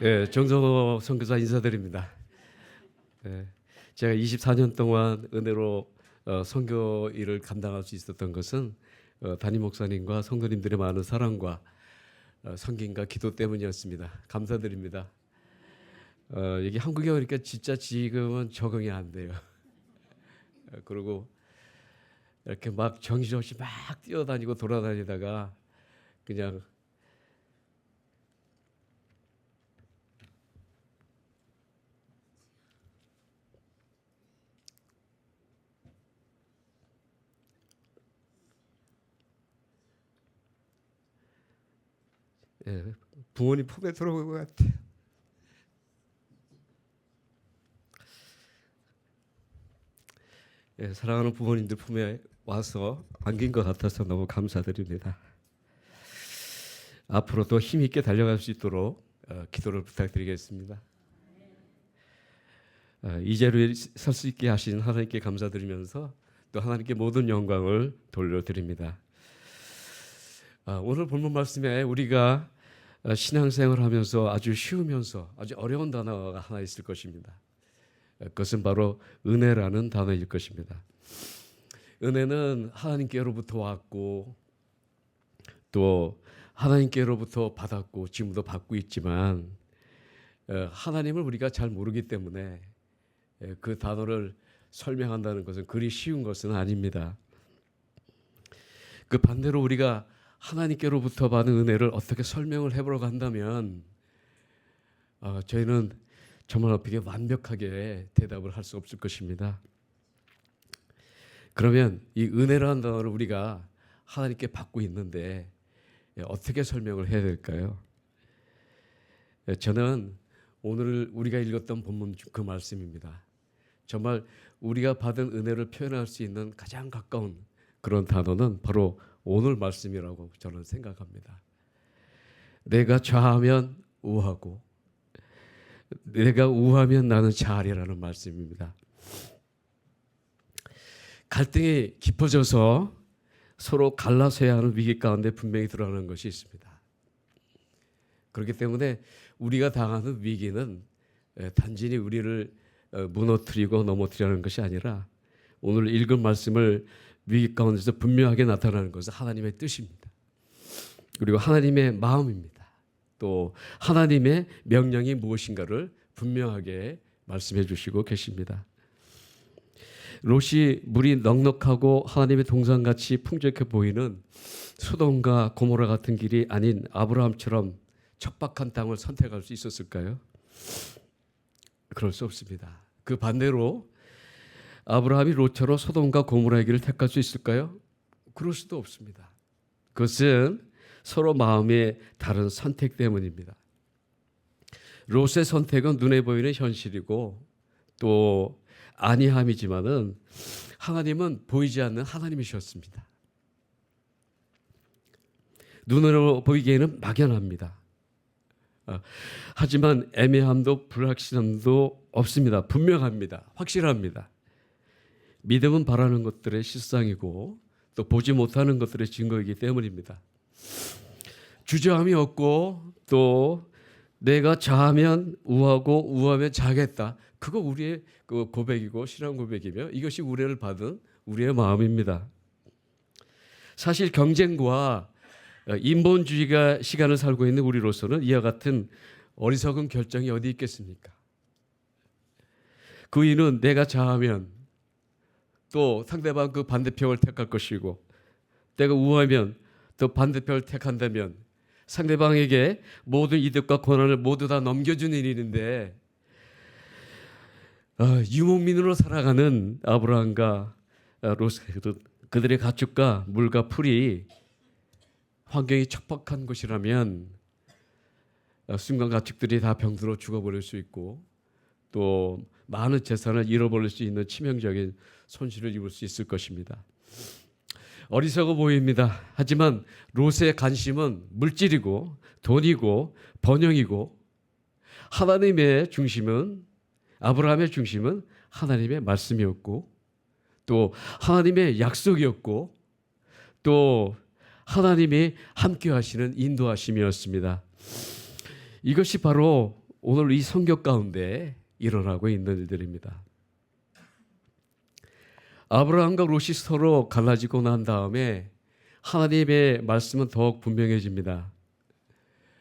예, 정성호 선교사 인사드립니다. 예, 제가 24년 동안 은혜로 선교 일을 감당할 수 있었던 것은 담임 목사님과 성도님들의 많은 사랑과 섬김과 기도 때문이었습니다. 감사드립니다. 여기 한국에 오니까 진짜 지금은 적응이 안 돼요. 그리고 이렇게 막 정신없이 막 뛰어다니고 돌아다니다가 그냥 부모님 품에 들어온 것 같아요. 사랑하는 부모님들 품에 와서 안긴 것 같아서 너무 감사드립니다. 앞으로도 힘 있게 달려갈 수 있도록 기도를 부탁드리겠습니다. 이 자리에 설 수 있게 하신 하나님께 감사드리면서 또 하나님께 모든 영광을 돌려드립니다. 오늘 본문 말씀에 우리가 신앙생활을 하면서 아주 쉬우면서 아주 어려운 단어가 하나 있을 것입니다. 그것은 바로 은혜라는 단어일 것입니다. 은혜는 하나님께로부터 왔고 또 하나님께로부터 받았고 지금도 받고 있지만 하나님을 우리가 잘 모르기 때문에 그 단어를 설명한다는 것은 그리 쉬운 것은 아닙니다. 그 반대로 우리가 하나님께로부터 받은 은혜를 어떻게 설명을 해보려고 한다면 저희는 정말 어떻게 완벽하게 대답을 할 수 없을 것입니다. 그러면 이 은혜라는 단어를 우리가 하나님께 받고 있는데 어떻게 설명을 해야 될까요? 저는 오늘 우리가 읽었던 본문 그 말씀입니다. 정말 우리가 받은 은혜를 표현할 수 있는 가장 가까운 그런 단어는 바로 오늘 말씀이라고 저는 생각합니다. 내가 좌하면 우하고 내가 우하면 나는 좌하리라는 말씀입니다. 갈등이 깊어져서 서로 갈라서야 하는 위기 가운데 분명히 드러나는 것이 있습니다. 그렇기 때문에 우리가 당하는 위기는 단순히 우리를 무너뜨리고 넘어뜨리는 것이 아니라 오늘 읽은 말씀을 위기 가운데서 분명하게 나타나는 것은 하나님의 뜻입니다. 그리고 하나님의 마음입니다. 또 하나님의 명령이 무엇인가를 분명하게 말씀해 주시고 계십니다. 롯이 물이 넉넉하고 하나님의 동산같이 풍족해 보이는 소돔과 고모라 같은 길이 아닌 아브라함처럼 척박한 땅을 선택할 수 있었을까요? 그럴 수 없습니다. 그 반대로 아브라함이 롯처럼 소돔과 고모라의 길을 택할 수 있을까요? 그럴 수도 없습니다. 그것은 서로 마음의 다른 선택 때문입니다. 롯의 선택은 눈에 보이는 현실이고 또 아니함이지만은 하나님은 보이지 않는 하나님이셨습니다. 눈으로 보이기에는 막연합니다. 하지만 애매함도 불확실함도 없습니다. 분명합니다. 확실합니다. 믿음은 바라는 것들의 실상이고 또 보지 못하는 것들의 증거이기 때문입니다. 주저함이 없고 또 내가 좌하면 우하고 우하면 좌겠다. 그거 우리의 그 고백이고 신앙 고백이며 이것이 우리를 받은 우리의 마음입니다. 사실 경쟁과 인본주의가 시간을 살고 있는 우리로서는 이와 같은 어리석은 결정이 어디 있겠습니까? 그 이유는 내가 좌하면 또 상대방 그 반대편을 택할 것이고 내가 우하면 또 반대편을 택한다면 상대방에게 모든 이득과 권한을 모두 다 넘겨주는 일인데 유목민으로 살아가는 아브라함과 롯 그들의 가축과 물과 풀이 환경이 척박한 곳이라면 순간 가축들이 다 병들어 죽어버릴 수 있고 또 많은 재산을 잃어버릴 수 있는 치명적인 손실을 입을 수 있을 것입니다. 어리석어 보입니다. 하지만 롯의 관심은 물질이고 돈이고 번영이고 하나님의 중심은 아브라함의 중심은 하나님의 말씀이었고 또 하나님의 약속이었고 또 하나님이 함께 하시는 인도하심이었습니다. 이것이 바로 오늘 이 성경 가운데 일어나고 있는 일들입니다. 아브라함과 롯이 서로 갈라지고 난 다음에 하나님의 말씀은 더욱 분명해집니다.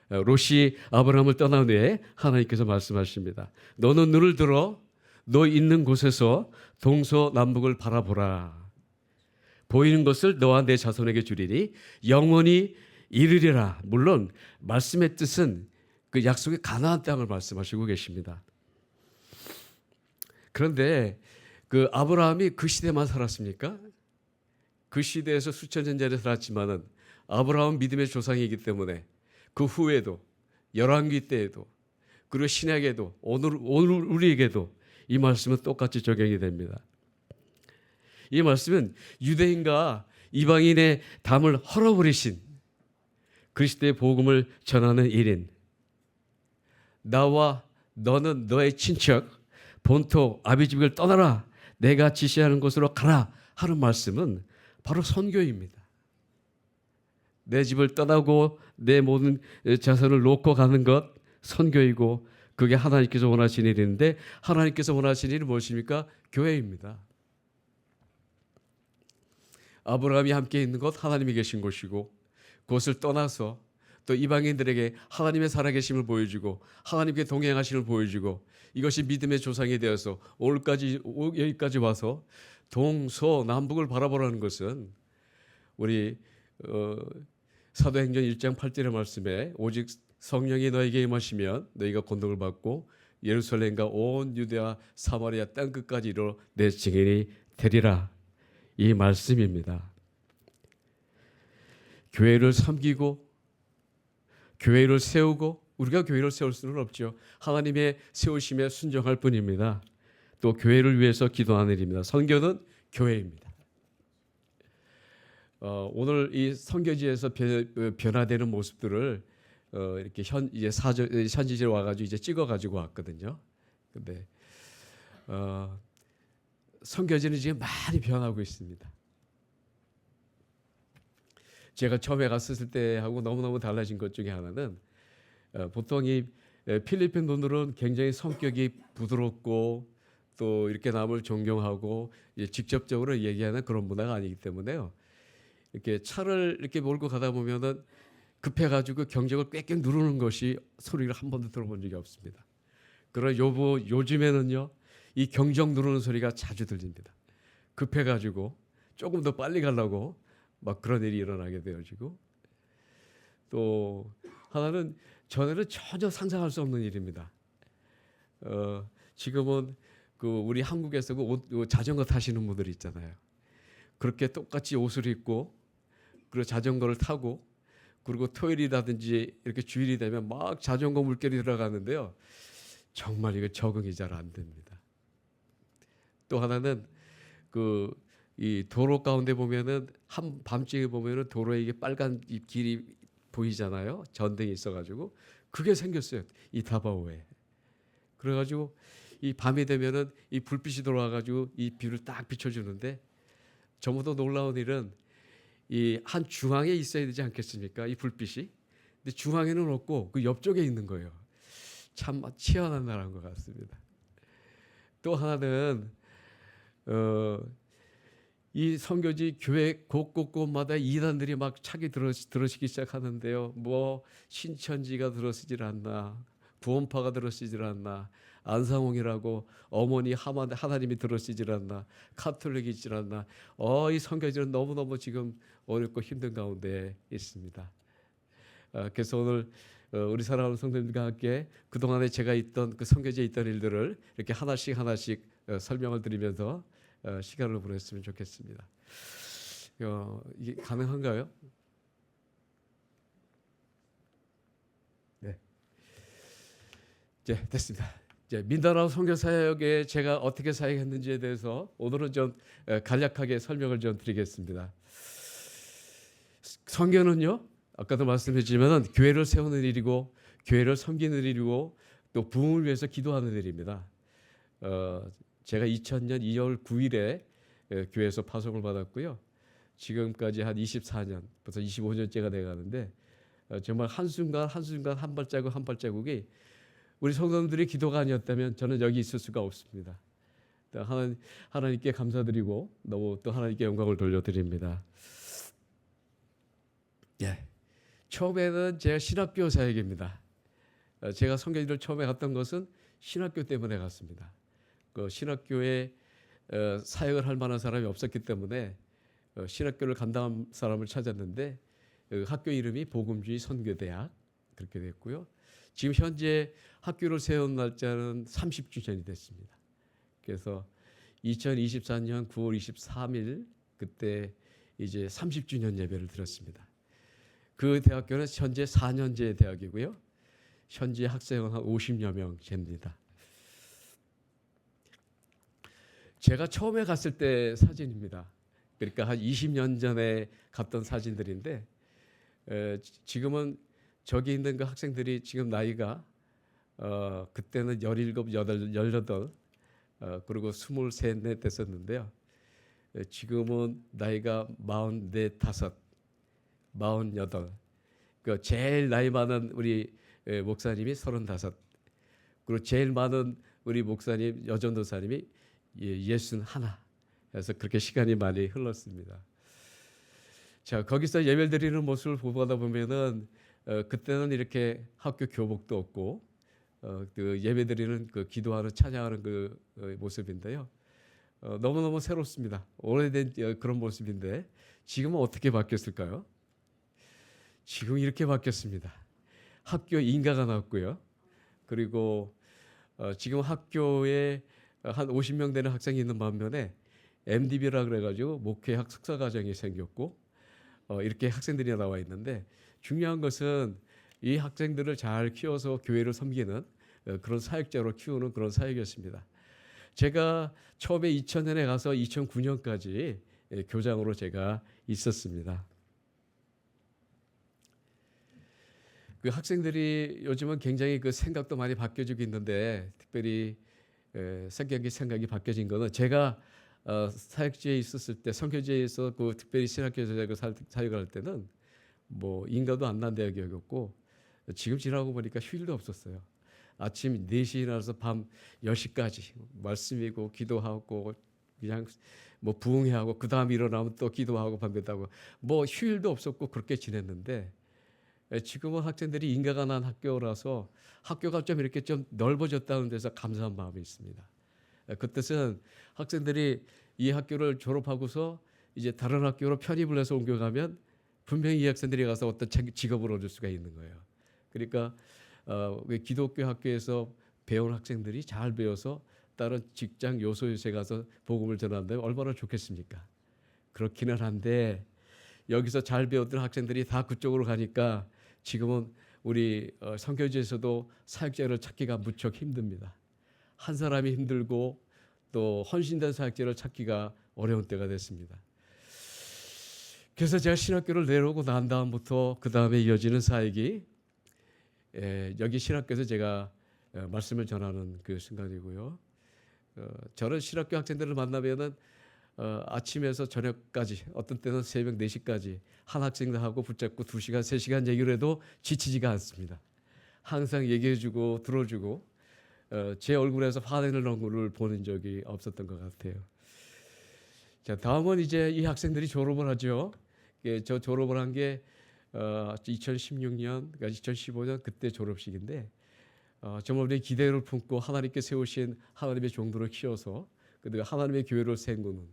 롯이 아브라함을 떠난 후에 하나님께서 말씀하십니다. 너는 눈을 들어 너 있는 곳에서 동서남북을 바라보라. 보이는 것을 너와 내 자손에게 주리니 영원히 이르리라. 물론 말씀의 뜻은 그 약속의 가나안 땅을 말씀하시고 계십니다. 그런데 그 아브라함이 그 시대만 살았습니까? 그 시대에서 수천 년 전에 살았지만은 아브라함은 믿음의 조상이기 때문에 그 후에도 열왕기 때에도 그리고 신약에도 오늘 우리에게도 이 말씀은 똑같이 적용이 됩니다. 이 말씀은 유대인과 이방인의 담을 헐어버리신 그리스도의 복음을 전하는 일인 나와 너는 너의 친척 본토 아비집을 떠나라 내가 지시하는 곳으로 가라 하는 말씀은 바로 선교입니다. 내 집을 떠나고 내 모든 자손을 놓고 가는 것 선교이고 그게 하나님께서 원하시는 일인데 하나님께서 원하시는 일은 무엇입니까? 교회입니다. 아브라함이 함께 있는 곳 하나님이 계신 곳이고 그것을 떠나서 또 이방인들에게 하나님의 살아계심을 보여주고 하나님께 동행하심을 보여주고 이것이 믿음의 조상이 되어서 여기까지 와서 동서남북을 바라보라는 것은 우리 사도행전 1장 8절의 말씀에 오직 성령이 너에게 임하시면 너희가 권능을 받고 예루살렘과 온 유대와 사마리아 땅끝까지 이르러 내 증인이 되리라. 이 말씀입니다. 교회를 섬기고 교회를 세우고 우리가 교회를 세울 수는 없죠. 하나님의 세우심에 순종할 뿐입니다. 또 교회를 위해서 기도하는 일입니다. 선교는 교회입니다. 오늘 이 선교지에서 변화되는 모습들을 이렇게 이제 현지지에 와가지고 이제 찍어가지고 왔거든요. 근데 선교지는 지금 많이 변하고 있습니다. 제가 처음에 갔을 때하고 너무너무 달라진 것 중에 하나는 보통 이 필리핀 분들은 굉장히 성격이 부드럽고 또 이렇게 남을 존경하고 직접적으로 얘기하는 그런 문화가 아니기 때문에요. 이렇게 차를 이렇게 몰고 가다 보면은 급해가지고 경적을 꽥꽥 누르는 것이 소리를 한 번도 들어본 적이 없습니다. 그러나 요즘에는요, 이 경적 누르는 소리가 자주 들립니다. 급해가지고 조금 더 빨리 가려고 막 그런 일이 일어나게 되어지고 또 하나는 전에는 전혀 상상할 수 없는 일입니다. 지금은 그 우리 한국에서 그 자전거 타시는 분들 있잖아요. 그렇게 똑같이 옷을 입고 그리고 자전거를 타고 그리고 토요일이라든지 이렇게 주일이 되면 막 자전거 물결이 들어가는데요. 정말 이거 적응이 잘 안 됩니다. 또 하나는 이 도로 가운데 보면은 밤중에 보면은 도로에 이게 빨간 길이 보이잖아요. 전등이 있어가지고 그게 생겼어요. 이 다바오에. 그래가지고 이 밤이 되면은 이 불빛이 들어와가지고 이 비를 딱 비춰주는데 저보다 놀라운 일은 이 한 중앙에 있어야 되지 않겠습니까? 이 불빛이. 근데 중앙에는 없고 그 옆쪽에 있는 거예요. 참 희한한 나라인 것 같습니다. 또 하나는 이 선교지 교회 곳곳곳마다 이단들이 막 차기 들어서기 시작하는데요. 뭐 신천지가 들어서질 않나, 구원파가 들어서질 않나, 안상홍이라고 어머니 하나님이 들어서질 않나, 카톨릭이 있질 않나. 이 선교지는 너무너무 지금 어렵고 힘든 가운데 있습니다. 그래서 오늘 우리 사랑하는 성도님과 함께 그동안에 제가 있던 그 선교지에 있던 일들을 이렇게 하나씩 설명을 드리면서 시간을 보냈으면 좋겠습니다. 이게 가능한가요? 네. 이제 됐습니다. 이제 민다나오 선교 사역에 제가 어떻게 사역했는지에 대해서 오늘은 좀 간략하게 설명을 좀 드리겠습니다. 선교는요, 아까도 말씀했지만 교회를 세우는 일이고 교회를 섬기는 일이고 또 부흥을 위해서 기도하는 일입니다. 제가 2000년 2월 9일에 교회에서 파송을 받았고요. 지금까지 한 24년, 벌써 25년째가 돼가는데 정말 한순간 한 발자국이 우리 성도님들의 기도가 아니었다면 저는 여기 있을 수가 없습니다. 하나님께 감사드리고 너무 또 하나님께 영광을 돌려드립니다. 예, 처음에는 제가 신학교 사역입니다. 제가 선교지를 처음에 갔던 것은 신학교 때문에 갔습니다. 그 신학교에 사역을 할 만한 사람이 없었기 때문에 신학교를 감당한 사람을 찾았는데 학교 이름이 복음주의 선교대학 그렇게 됐고요. 지금 현재 학교를 세운 날짜는 30주년이 됐습니다. 그래서 2024년 9월 23일 그때 이제 30주년 예배를 드렸습니다. 그 대학교는 현재 4년제 대학이고요. 현재 학생은 한 50여 명 됩니다. 제가 처음에 갔을 때 사진입니다. 그러니까 한 20년 전에 갔던 사진들인데 지금은 저기 있는 그 학생들이 지금 나이가 그때는 17, 18 그리고 23, 4 됐었는데요. 지금은 나이가 44, 48. 그 제일 나이 많은 우리 목사님이 35. 그리고 제일 많은 우리 목사님 여전도사님이 61. 그래서 그렇게 시간이 많이 흘렀습니다. 자, 거기서 예배 드리는 모습을 보다 보면은 그때는 이렇게 학교 교복도 없고 그 예배 드리는 그 기도하는 찬양하는 그 모습인데요. 너무너무 새롭습니다. 오래된 그런 모습인데 지금은 어떻게 바뀌었을까요? 지금 이렇게 바뀌었습니다. 학교 인가가 나왔고요. 그리고 지금 학교에 한 50명 되는 학생이 있는 반면에 MDB라 그래가지고 목회학 석사과정이 생겼고 이렇게 학생들이 나와 있는데 중요한 것은 이 학생들을 잘 키워서 교회를 섬기는 그런 사역자로 키우는 그런 사역이었습니다. 제가 처음에 2000년에 가서 2009년까지 교장으로 제가 있었습니다. 그 학생들이 요즘은 굉장히 그 생각도 많이 바뀌어지고 있는데 특별히 생각이 바뀌어진 거는 제가 사역지에 있었을 때 선교지에서 그 특별히 신학교에서 사역을 할 때는 뭐 인가도 안 난 대학이었고 지금 지나고 보니까 휴일도 없었어요. 아침 4시에 일어나서 밤 10시까지 말씀이고 기도하고 그냥 뭐 부흥회하고 그 다음 일어나면 또 기도하고 밤새다고 뭐 휴일도 없었고 그렇게 지냈는데 지금은 학생들이 인가가 난 학교라서 학교가 좀 이렇게 좀 넓어졌다는 데서 감사한 마음이 있습니다. 그 뜻은 학생들이 이 학교를 졸업하고서 이제 다른 학교로 편입을 해서 옮겨가면 분명히 이 학생들이 가서 어떤 직업을 얻을 수가 있는 거예요. 그러니까 기독교 학교에서 배운 학생들이 잘 배워서 다른 직장 요소에 가서 복음을 전한다면 얼마나 좋겠습니까? 그렇기는 한데 여기서 잘 배웠던 학생들이 다 그쪽으로 가니까 지금은 우리 선교지에서도 사역자를 찾기가 무척 힘듭니다. 한 사람이 힘들고 또 헌신된 사역자를 찾기가 어려운 때가 됐습니다. 그래서 제가 신학교를 내려오고 난 다음부터 그 다음에 이어지는 사역이 여기 신학교에서 제가 말씀을 전하는 그 순간이고요. 저는 신학교 학생들을 만나면은 아침에서 저녁까지 어떤 때는 새벽 4시까지 한 학생들하고 붙잡고 2시간, 3시간 얘기를 해도 지치지가 않습니다. 항상 얘기해주고 들어주고 제 얼굴에서 화내는 얼굴을 보는 적이 없었던 것 같아요. 자, 다음은 이제 이 학생들이 졸업을 하죠. 저 졸업을 한 게 2016년, 그러니까 2015년 그때 졸업식인데 정말 우리 기대를 품고 하나님께 세우신 하나님의 종들을 키워서 그리고 하나님의 교회를 세우는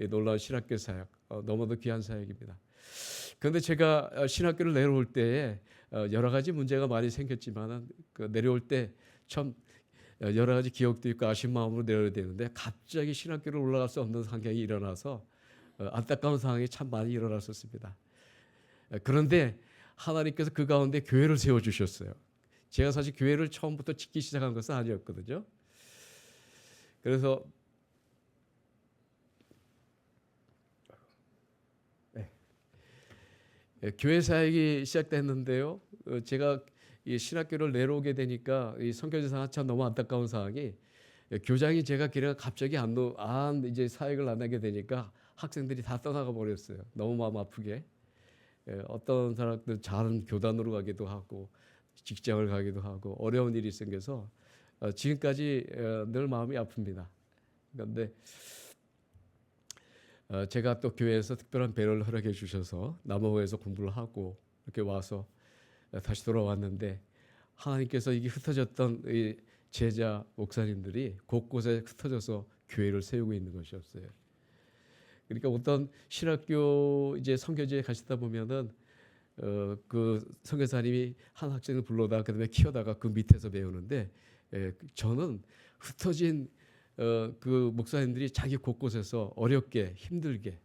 놀라운 신학교 사역, 너무도 귀한 사역입니다. 그런데 제가 신학교를 내려올 때에 여러 가지 문제가 많이 생겼지만 그 내려올 때 참 여러 가지 기억도 있고 아쉬운 마음으로 내려야 되는데 갑자기 신학교를 올라갈 수 없는 상황이 일어나서 안타까운 상황이 참 많이 일어났었습니다. 그런데 하나님께서 그 가운데 교회를 세워주셨어요. 제가 사실 교회를 처음부터 짓기 시작한 것은 아니었거든요. 그래서 교회 사역이 시작됐는데요. 제가 이 신학교를 내려오게 되니까 이 선교지상 참 너무 안타까운 상황이 교장이 제가 길에 갑자기 안 이제 사역을 안 하게 되니까 학생들이 다 떠나가 버렸어요. 너무 마음 아프게. 어떤 사람들 잘은 교단으로 가기도 하고 직장을 가기도 하고 어려운 일이 생겨서 지금까지 늘 마음이 아픕니다. 그런데 제가 또 교회에서 특별한 배려를 허락해 주셔서 남아호에서 공부를 하고 이렇게 와서 다시 돌아왔는데 하나님께서 이게 흩어졌던 이 제자 목사님들이 곳곳에 흩어져서 교회를 세우고 있는 것이었어요. 그러니까 어떤 신학교 이제 선교지에 가시다 보면은 그 선교사님이 한 학생을 불러다 그다음에 키워다가 그 밑에서 배우는데 저는 흩어진 그 목사님들이 자기 곳곳에서 어렵게 힘들게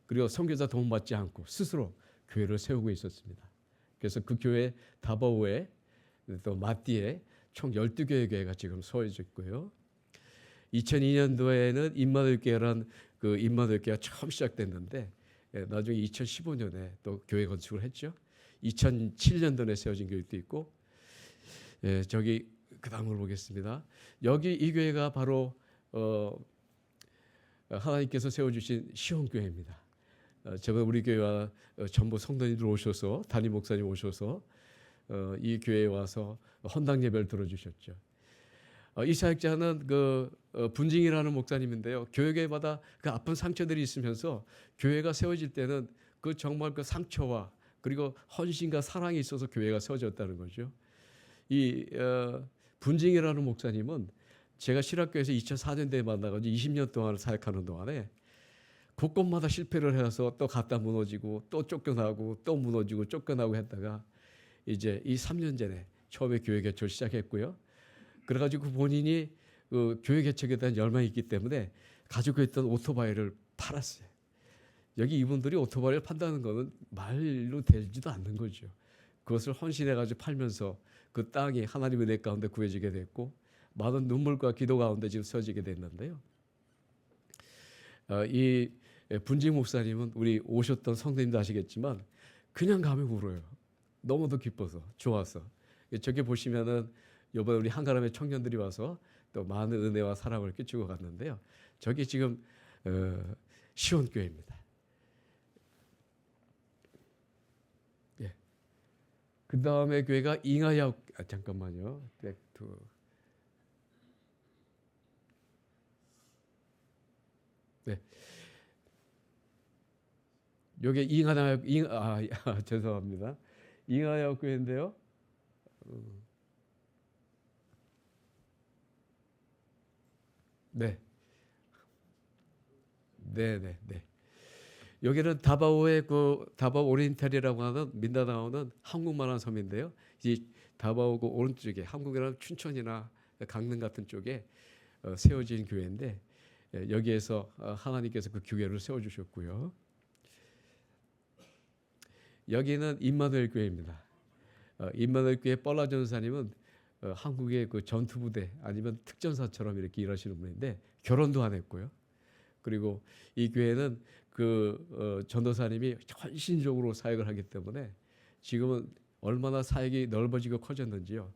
그리고 선교사 도움 받지 않고 스스로 교회를 세우고 있었습니다. 그래서 그 교회 다바오에 또 마띠에 총 12교회가 지금 세워져 있고요. 2002년도에는 임마누엘교회란 그 임마누엘교회가 처음 시작됐는데 나중에 2015년에 또 교회 건축을 했죠. 2007년도에 세워진 교회도 있고 저기 그 다음을 보겠습니다. 여기 이 교회가 바로 하나님께서 세워주신 시온교회입니다. 저번 우리 교회와 전부 성도님들 오셔서 담임 목사님 오셔서 이 교회에 와서 헌당 예배를 들어주셨죠. 이 사역자는 그 분징이라는 목사님인데요. 교회마다 그 아픈 상처들이 있으면서 교회가 세워질 때는 그 정말 그 상처와 그리고 헌신과 사랑이 있어서 교회가 세워졌다는 거죠. 이 분징이라는 목사님은 제가 신학교에서 2004년도에 만나가지고 20년 동안 사역하는 동안에 곳곳마다 실패를 해서 또 갔다 무너지고 또 쫓겨나고 또 무너지고 쫓겨나고 했다가 이제 이 3년 전에 처음에 교회 개척을 시작했고요. 그래가지고 본인이 그 교회 개척에 대한 열망이 있기 때문에 가지고 있던 오토바이를 팔았어요. 여기 이분들이 오토바이를 판다는 것은 말로 되지도 않는 거죠. 그것을 헌신해가지고 팔면서 그 땅이 하나님의 은혜 가운데 구해지게 됐고 많은 눈물과 기도 가운데 지금 서지게 됐는데요. 이 분징 목사님은 우리 오셨던 성도님도 아시겠지만 그냥 가면 울어요. 너무도 기뻐서 좋아서. 저기 보시면은 이번에 우리 한가람의 청년들이 와서 또 많은 은혜와 사랑을 끼치고 갔는데요. 저기 지금 시온교회입니다. 예. 그 다음에 교회가 잉하야 잠깐만요. 백투. 네. 여기 죄송합니다. 잉하야 교회인데요. 네. 네, 네, 네. 여기는 다바오의 그 다바오 오리엔탈이라고 하는 민다나오는 한국만한 섬인데요. 이 다바오 오른쪽에 한국이라는 춘천이나 강릉 같은 쪽에 세워진 교회인데 여기에서 하나님께서 그 교회를 세워주셨고요. 여기는 임마누엘 교회입니다. 임마누엘 교회 뻘라 전사님은 한국의 그 전투부대 아니면 특전사처럼 이렇게 일하시는 분인데 결혼도 안 했고요. 그리고 이 교회는 그 전도사님이 헌신적으로 사역을 하기 때문에 지금은 얼마나 사역이 넓어지고 커졌는지요.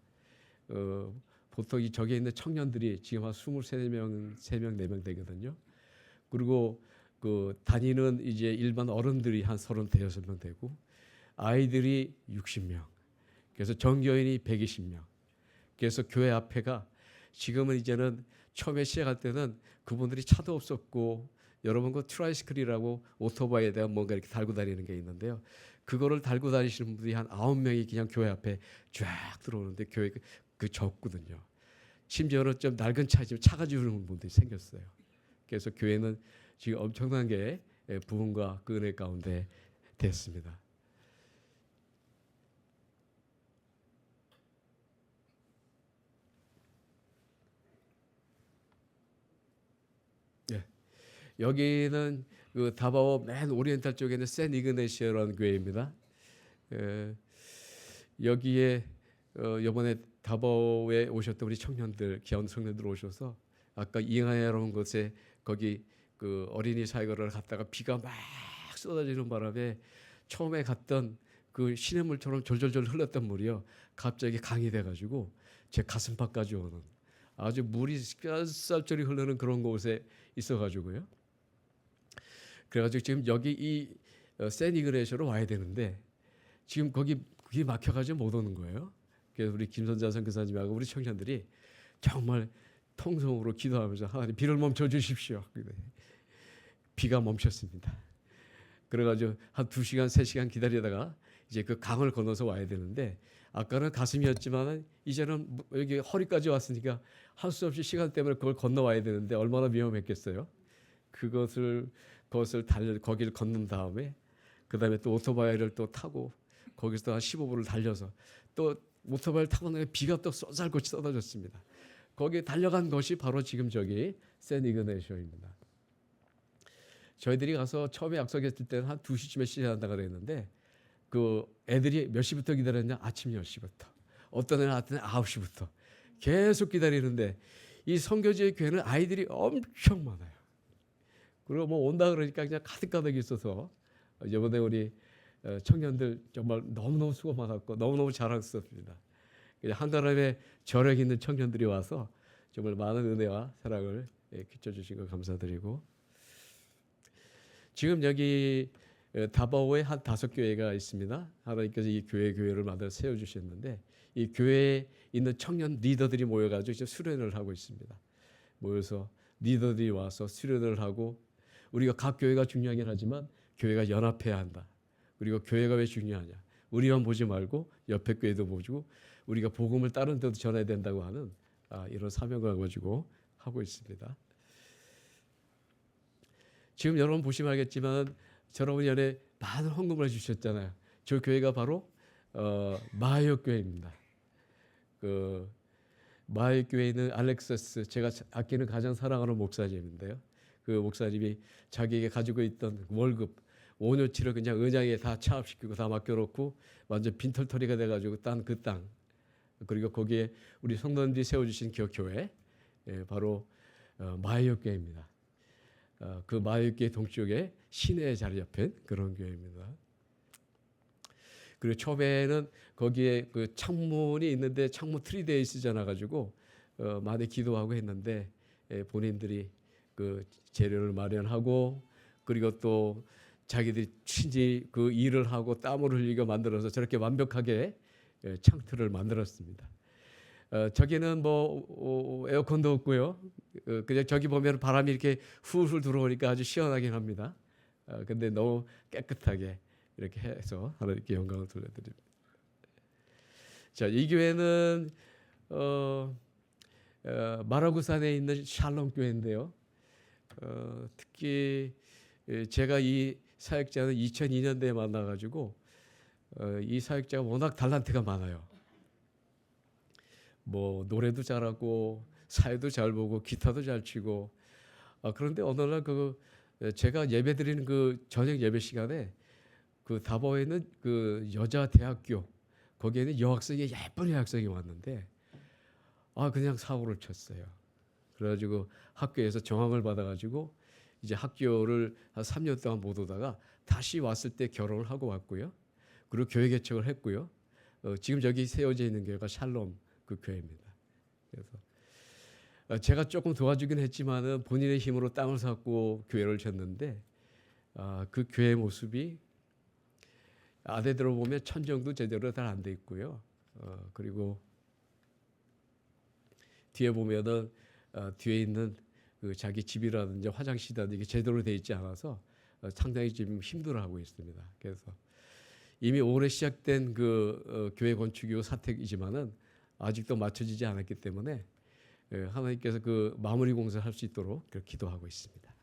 보통 이 저기에 있는 청년들이 지금 한 23명, 3명, 4명 되거든요. 그리고 그 다니는 이제 일반 어른들이 한 36명 되고 아이들이 60명. 그래서 전교인이 120명. 그래서 교회 앞에가 지금은 이제는 처음에 시작할 때는 그분들이 차도 없었고 여러분 그 트라이스클이라고 오토바이에 대한 뭔가 이렇게 달고 다니는 게 있는데요. 그거를 달고 다니시는 분들이 한 9명이 그냥 교회 앞에 쫙 들어오는데 교회 그 적거든요. 심지어는 좀 낡은 차지만 차가 주는 분들이 생겼어요. 그래서 교회는 지금 엄청난 게 부흥과 그 은혜 가운데 됐습니다. 여기는 그 다바오 맨 오리엔탈 쪽에 있는 샌 이그네시아라는 교회입니다. 여기에 이번에 다바오에 오셨던 우리 청년들, 귀한 청년들 오셔서 아까 잉하야라는 곳에 거기 그 어린이 사역을 갔다가 비가 막 쏟아지는 바람에 처음에 갔던 그 시냇물처럼 졸졸졸 흘렀던 물이요. 갑자기 강이 돼가지고 제 가슴팍까지 오는 아주 물이 쌀쌀리 흐르는 그런 곳에 있어가지고요. 그래가지고 지금 여기 이 샌 이그네시아로 와야 되는데 지금 거기 막혀가지고 못 오는 거예요. 그래서 우리 김선자 선교사님하고 우리 청년들이 정말 통성으로 기도하면서 하나님 비를 멈춰 주십시오. 비가 멈췄습니다. 그래가지고 한 2시간, 3시간 기다리다가 이제 그 강을 건너서 와야 되는데 아까는 가슴이었지만 이제는 여기 허리까지 왔으니까 할 수 없이 시간 때문에 그걸 건너와야 되는데 얼마나 위험했겠어요. 그것을 거기를 건넌 다음에 그 다음에 또 오토바이를 또 타고 거기서 한 15분을 달려서 또 오토바이를 타고 나면 비가 또 쏟아질것이 쏟아졌습니다. 거기에 달려간 것이 바로 지금 저기 샌 이그네시오입니다. 저희들이 가서 처음에 약속했을 때는 한 2시쯤에 시작한다고 그랬는데 그 애들이 몇 시부터 기다렸냐? 아침 10시부터. 어떤 애는 9시부터. 계속 기다리는데 이 선교지의 교회는 아이들이 엄청 많아요. 그리고 뭐 온다 그러니까 그냥 가득가득 있어서 이번에 우리 청년들 정말 너무너무 수고 많았고 너무너무 자랑스럽습니다. 한가람에 저력 있는 청년들이 와서 정말 많은 은혜와 사랑을 끼쳐주신 거 감사드리고 지금 여기 다바오에 한 5교회가 있습니다. 하나님께서 이 교회를 만들어 세워주셨는데 이 교회에 있는 청년 리더들이 모여가지고 이제 수련을 하고 있습니다. 모여서 리더들이 와서 수련을 하고 우리가 각 교회가 중요하긴 하지만 교회가 연합해야 한다. 그리고 교회가 왜 중요하냐. 우리만 보지 말고 옆에 교회도 보고 우리가 복음을 다른 데도 전해야 된다고 하는 이런 사명을 가지고 하고 있습니다. 지금 여러분 보시면 알겠지만 여러분이 전에 많은 헌금을 주셨잖아요. 저 교회가 바로 마하역 교회입니다. 그 마하역 교회에 있는 알렉서스 제가 아끼는 가장 사랑하는 목사님인데요. 그 목사님이 자기에게 가지고 있던 월급 5년치를 그냥 은행에 다 차압시키고 다 맡겨놓고 완전 빈털터리가 돼가지고 그 땅 그리고 거기에 우리 성도님들이 세워주신 교회 바로 마하역 교회입니다. 그 마하역교회 동쪽에 시내에 자리 잡힌 그런 교회입니다. 그리고 처음에는 거기에 그 창문이 있는데 창문 틀이 되어 있지 않아 가지고 많이 기도하고 했는데 본인들이 그 재료를 마련하고 그리고 또 자기들이 친히 그 일을 하고 땀을 흘리고 만들어서 저렇게 완벽하게 창틀을 만들었습니다. 저기는 뭐 에어컨도 없고요. 그냥 저기 보면 바람이 이렇게 훌훌 들어오니까 아주 시원하긴 합니다. 근데 너무 깨끗하게 이렇게 해서 하나님께 영광을 돌려드립니다. 자, 이 교회는 마라구산에 있는 샬롬 교회인데요. 특히 제가 이 사역자는 2002년도에 만나가지고 이 사역자가 워낙 달란트가 많아요. 뭐 노래도 잘하고 사회도 잘 보고 기타도 잘 치고 그런데 어느 날 제가 예배드리는 그 저녁 예배 시간에 그 다바오에 있는 그 여자 대학교 거기에는 여학생이 예쁜 여학생이 왔는데 그냥 사고를 쳤어요. 그래가지고 학교에서 정황을 받아가지고 이제 학교를 한 3년 동안 못 오다가 다시 왔을 때 결혼을 하고 왔고요. 그리고 교회 개척을 했고요. 지금 저기 세워져 있는 교회가 샬롬 그 교회입니다. 그래서 제가 조금 도와주긴 했지만은 본인의 힘으로 땅을 샀고 교회를 졌는데 그 교회 모습이 안에 들어보면 천정도 제대로 잘 안 돼 있고요. 그리고 뒤에 보면은 뒤에 있는 그 자기 집이라든지 화장실이라든지 제대로 돼 있지 않아서 상당히 지금 힘들어하고 있습니다. 그래서 이미 올해 시작된 그 교회 건축 이후 사택이지만은 아직도 맞춰지지 않았기 때문에 하나님께서 그 마무리 공사를 할 수 있도록 기도하고 있습니다.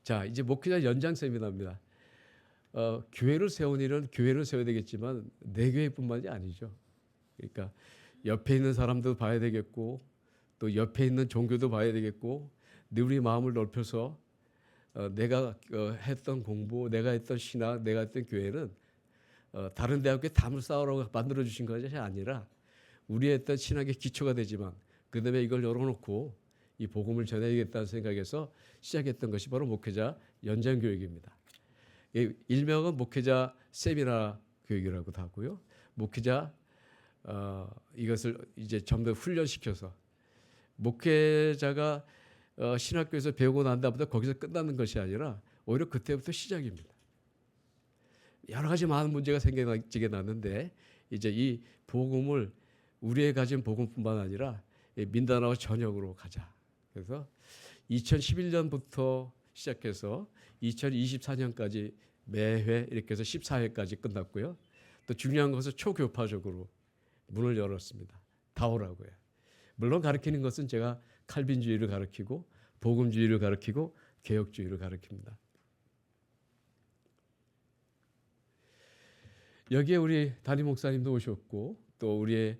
자, 이제 목회자 연장 세미나입니다. 교회를 세운 일은 교회를 세워야 되겠지만 내 교회뿐만이 아니죠. 그러니까 옆에 있는 사람도 봐야 되겠고 또 옆에 있는 종교도 봐야 되겠고 우리 마음을 넓혀서 내가 했던 공부, 내가 했던 신학, 내가 했던 교회는 다른 대학교에 담을 쌓으라고 만들어 주신 것이 아니라 우리의 했던 신학의 기초가 되지만 그 다음에 이걸 열어놓고 이 복음을 전해야겠다는 생각에서 시작했던 것이 바로 목회자 연장 교육입니다. 일명은 목회자 세미나 교육이라고도 하고요. 목회자 이것을 이제 전부 훈련시켜서 목회자가 신학교에서 배우고 난 다음부터 거기서 끝나는 것이 아니라 오히려 그때부터 시작입니다. 여러 가지 많은 문제가 생겨지게 났는데 이제 이 복음을 우리의 가진 복음뿐만 아니라 민다나오 전역으로 가자. 그래서 2011년부터 시작해서 2024년까지 매회 이렇게 해서 14회까지 끝났고요. 또 중요한 것은 초교파적으로 문을 열었습니다. 다 오라고요. 물론 가르치는 것은 제가 칼빈주의를 가르치고 복음주의를 가르치고 개혁주의를 가르칩니다. 여기에 우리 담임 목사님도 오셨고 또 우리의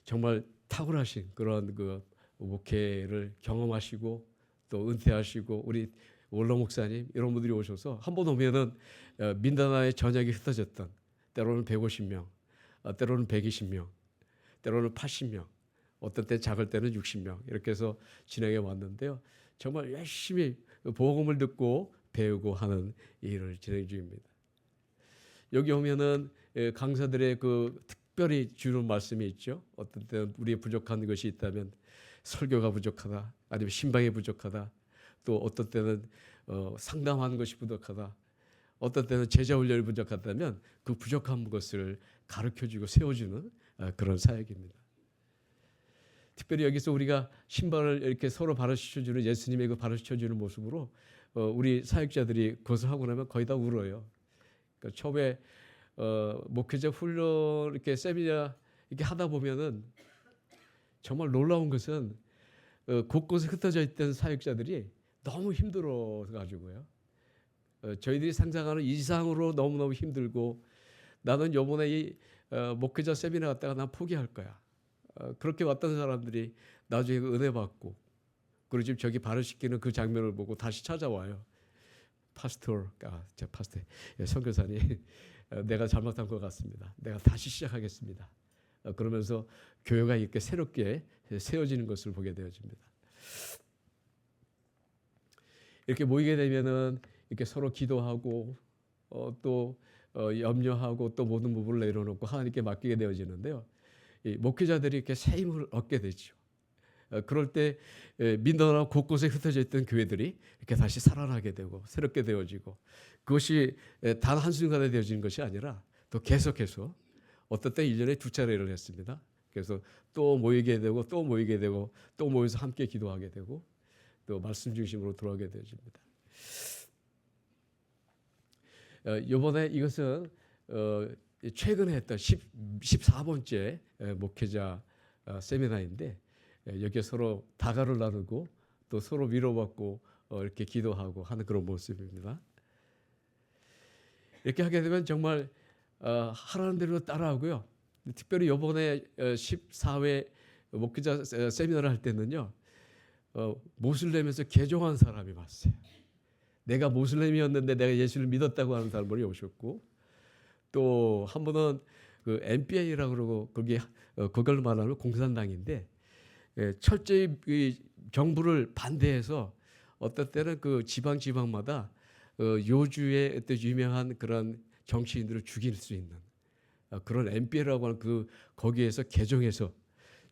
정말 탁월하신 그런 그 목회를 경험하시고 또 은퇴하시고 우리 원로 목사님 이런 분들이 오셔서 한 번 오면은 민다나오의 전역이 흩어졌던 때로는 150명, 때로는 120명, 때로는 80명, 어떤 때 작을 때는 60명 이렇게 해서 진행해 왔는데요. 정말 열심히 복음을 듣고 배우고 하는 일을 진행 중입니다. 여기 오면은 강사들의 그 특별히 주는 말씀이 있죠. 어떤 때는 우리의 부족한 것이 있다면 설교가 부족하다, 아니면 신방이 부족하다, 또 어떤 때는 상담하는 것이 부족하다, 어떤 때는 제자 훈련이 부족하다면 그 부족한 것을 가르쳐주고 세워주는 그런 사역입니다. 특별히 여기서 우리가 신방을 이렇게 서로 가르쳐주는 예수님의 그 가르쳐주는 모습으로 우리 사역자들이 그것을 하고 나면 거의 다 울어요. 그러니까 처음에 목회자 훈련 이렇게 세미나 이렇게 하다 보면은 정말 놀라운 것은 곳곳에 흩어져 있던 사역자들이 너무 힘들어 가지고요. 저희들이 상상하는 이상으로 너무너무 힘들고 나는 요번에 이 목회자 세미나 갔다가 난 포기할 거야. 그렇게 왔던 사람들이 나중에 은혜 받고 그리고 지금 저기 발효시키는 그 장면을 보고 다시 찾아와요. 파스터, 선교사님, 내가 잘못한 것 같습니다. 내가 다시 시작하겠습니다. 그러면서 교회가 이렇게 새롭게 세워지는 것을 보게 되어집니다. 이렇게 모이게 되면은 이렇게 서로 기도하고 또 염려하고 또 모든 부분을 내려놓고 하나님께 맡기게 되어지는데요. 이 목회자들이 이렇게 새 힘을 얻게 되죠. 그럴 때 민다나오 곳곳에 흩어져 있던 교회들이 이렇게 다시 살아나게 되고 새롭게 되어지고 그것이 단 한순간에 되어지는 것이 아니라 또 계속해서 어떤 때 1년에 2차례를 했습니다. 그래서 또 모이게 되고 또 모이게 되고 또 모여서 함께 기도하게 되고 또 말씀 중심으로 돌아오게 되어집니다. 이번에 이것은 최근에 했던 14번째 목회자 세미나인데 여기에 서로 다가를 나누고 또 서로 위로받고 이렇게 기도하고 하는 그런 모습입니다. 이렇게 하게 되면 정말 하라는 대로 따라하고요. 특별히 이번에 14회 목회자 세미나를 할 때는요. 모슬렘에서 개종한 사람이 왔어요. 내가 모슬렘이었는데 내가 예수를 믿었다고 하는 사람이 오셨고 또 한 번은 그 MBA라고 그러고 거기 그걸 말하는 공산당인데 철저히 정부를 반대해서 어떤 때는 그 지방마다 요주의 어떤 유명한 그런 정치인들을 죽일 수 있는 그런 MBA라고 하는 그 거기에서 개종해서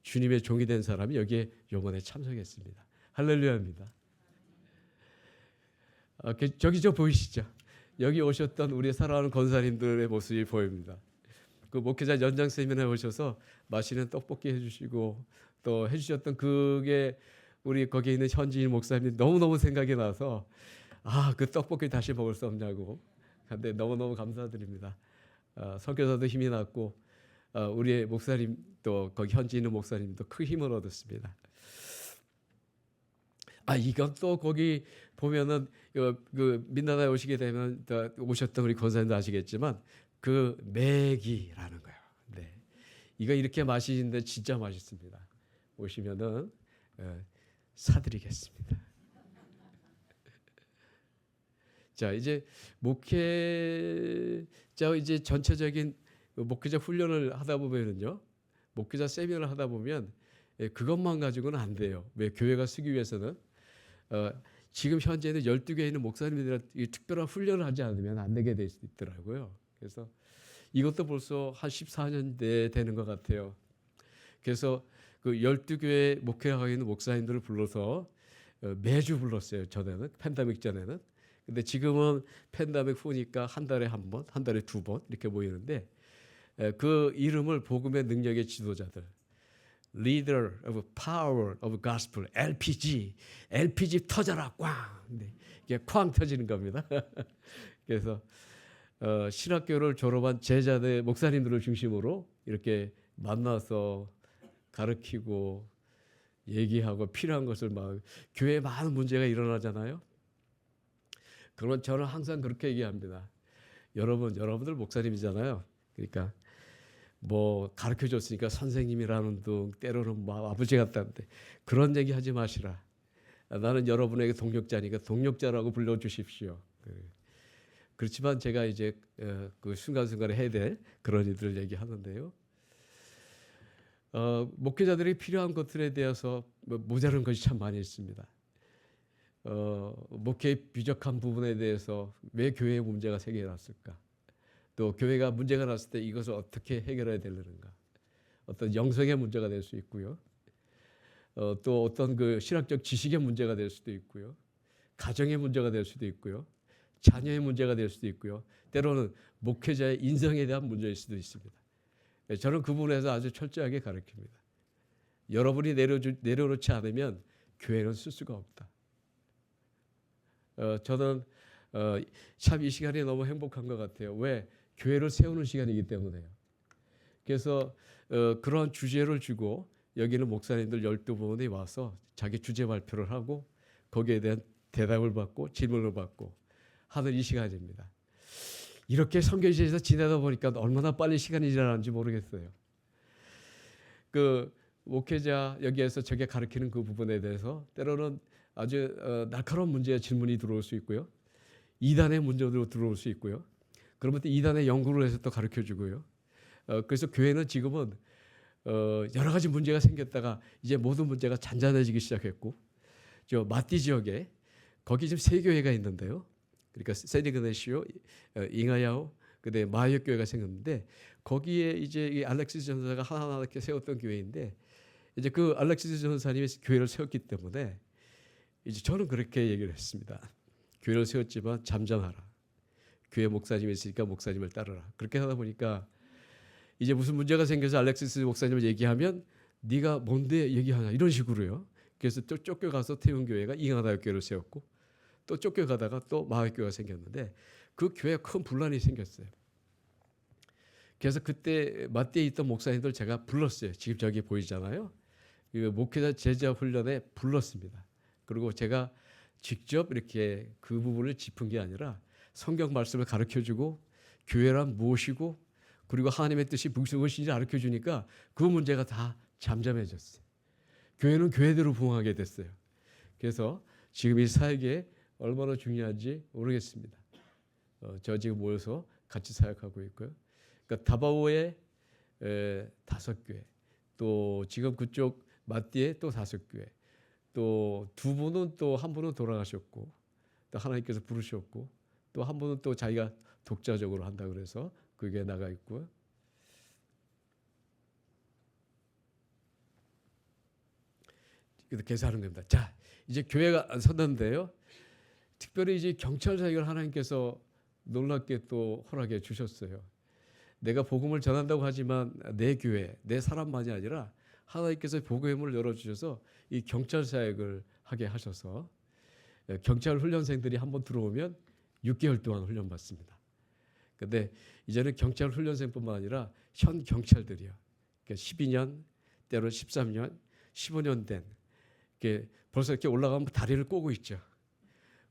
주님의 종이 된 사람이 여기에 이번에 참석했습니다. 할렐루야입니다. 저기 저 보이시죠? 여기 오셨던 우리 사랑하는 권사님들의 모습이 보입니다. 그 목회자 연장 세미나에 오셔서 맛있는 떡볶이 해주시고 또 해주셨던 그게 우리 거기에 있는 현지인 목사님 너무너무 생각이 나서 그 떡볶이 다시 먹을 수 없냐고. 근데 너무너무 감사드립니다. 선교사도 힘이 났고 우리 목사님 또 거기 현지인 목사님도 큰 힘을 얻었습니다. 이건 또 거기 보면은 그 민다나오에 오시게 되면 오셨던 우리 권사님도 아시겠지만 그 매기라는 거예요. 네, 이거 이렇게 맛있는데 진짜 맛있습니다. 오시면은 사드리겠습니다. 자, 이제 목회자 이제 전체적인 목회자 훈련을 하다 보면은요, 목회자 세미나를 하다 보면 그것만 가지고는 안 돼요. 왜 교회가 쓰기 위해서는 지금 현재는 12개에 있는 목사님들이 특별한 훈련을 하지 않으면 안 되게 돼 있더라고요. 그래서 이것도 벌써 한 14년 되는 것 같아요. 그래서 그 12교회 목회하고 있는 목사님들을 불러서 매주 불렀어요. 전에는 팬데믹 전에는. 근데 지금은 팬데믹 후니까 한 달에 한 번, 한 달에 두 번 이렇게 모이는데 그 이름을 복음의 능력의 지도자들, Leader of Power of Gospel, LPG 터져라 꽝. 네, 이게 쾅 터지는 겁니다. 그래서 신학교를 졸업한 제자들 목사님들을 중심으로 이렇게 만나서 가르치고 얘기하고 필요한 것을 막 교회에 많은 문제가 일어나잖아요. 그러면 저는 항상 그렇게 얘기합니다. 여러분들 목사님이잖아요. 그러니까 뭐 가르쳐 줬으니까 선생님이라는 둥 때로는 뭐 아버지 같다는데 그런 얘기 하지 마시라. 나는 여러분에게 동력자니까 동력자라고 불러주십시오. 그렇지만 제가 이제 그 순간순간에 해야 될 그런 일들을 얘기하는데요. 목회자들이 필요한 것들에 대해서 모자란 것이 참 많이 있습니다. 목회의 부족한 부분에 대해서 왜 교회에 문제가 생겨났을까? 또 교회가 문제가 났을 때 이것을 어떻게 해결해야 되는가? 어떤 영성의 문제가 될 수 있고요. 또 어떤 그 신학적 지식의 문제가 될 수도 있고요. 가정의 문제가 될 수도 있고요. 자녀의 문제가 될 수도 있고요. 때로는 목회자의 인성에 대한 문제일 수도 있습니다. 저는 그 부분에서 아주 철저하게 가르칩니다. 여러분이 내려놓지 않으면 교회는 쓸 수가 없다. 저는 참 이 시간이 너무 행복한 것 같아요. 왜? 교회를 세우는 시간이기 때문에요. 그래서 그런 주제를 주고 여기는 목사님들 12분이 와서 자기 주제 발표를 하고 거기에 대한 대답을 받고 질문을 받고 하는 이 시간입니다. 이렇게 선교지에서 지내다 보니까 얼마나 빨리 시간이 지나는지 모르겠어요. 그 목회자 여기에서 저게 가르치는 그 부분에 대해서 때로는 아주 날카로운 문제의 질문이 들어올 수 있고요. 이단의 문제도 들어올 수 있고요. 그러면 또 이단의 연구를 해서 또 가르쳐주고요. 그래서 교회는 지금은 여러 가지 문제가 생겼다가 이제 모든 문제가 잔잔해지기 시작했고, 저 마띠 지역에 거기 지금 세 교회가 있는데요. 그러니까 세디그네시오, 잉하야오, 그다음에 마이어 교회가 생겼는데 거기에 이제 이 알렉시스 전사가 하나하나 이렇게 세웠던 교회인데 이제 그 알렉시스 전사님이 교회를 세웠기 때문에 이제 저는 그렇게 얘기를 했습니다. 교회를 세웠지만 잠잠하라. 교회 목사님이 있으니까 목사님을 따르라. 그렇게 하다 보니까 이제 무슨 문제가 생겨서 알렉시스 목사님을 얘기하면 네가 뭔데 얘기하냐 이런 식으로요. 그래서 또 쫓겨가서 태운교회가 잉하다요 교회를 세웠고 또 쫓겨가다가 또 마을교회가 생겼는데 그 교회에 큰 분란이 생겼어요. 그래서 그때 맞대에 있던 목사님들 제가 불렀어요. 지금 저기 보이잖아요. 목회자 제자 훈련에 불렀습니다. 그리고 제가 직접 이렇게 그 부분을 짚은 게 아니라 성경 말씀을 가르쳐주고 교회란 무엇이고 그리고 하나님의 뜻이 무엇인지 가르쳐주니까 그 문제가 다 잠잠해졌어요. 교회는 교회대로 부흥하게 됐어요. 그래서 지금 이 사역에 얼마나 중요한지 모르겠습니다. 저 지금 모여서 같이 사역하고 있고요. 그러니까 다바오에 5교회, 또 지금 그쪽 마띠에 또 5교회, 또 두 분은 또 한 분은 돌아가셨고, 또 하나님께서 부르셨고, 또 한 분은 또 자기가 독자적으로 한다 그래서 그게 나가 있고요. 그래서 하는 겁니다. 자, 이제 교회가 섰는데요. 특별히 이제 경찰 사역을 하나님께서 놀랍게 또 허락해 주셨어요. 내가 복음을 전한다고 하지만 내 교회, 내 사람만이 아니라 하나님께서 복음의 문을 열어주셔서 이 경찰 사역을 하게 하셔서 경찰 훈련생들이 한번 들어오면 6개월 동안 훈련받습니다. 그런데 이제는 경찰 훈련생뿐만 아니라 현 경찰들이요. 그러니까 12년, 때로 13년, 15년 된 이렇게 벌써 이렇게 올라가면 다리를 꼬고 있죠.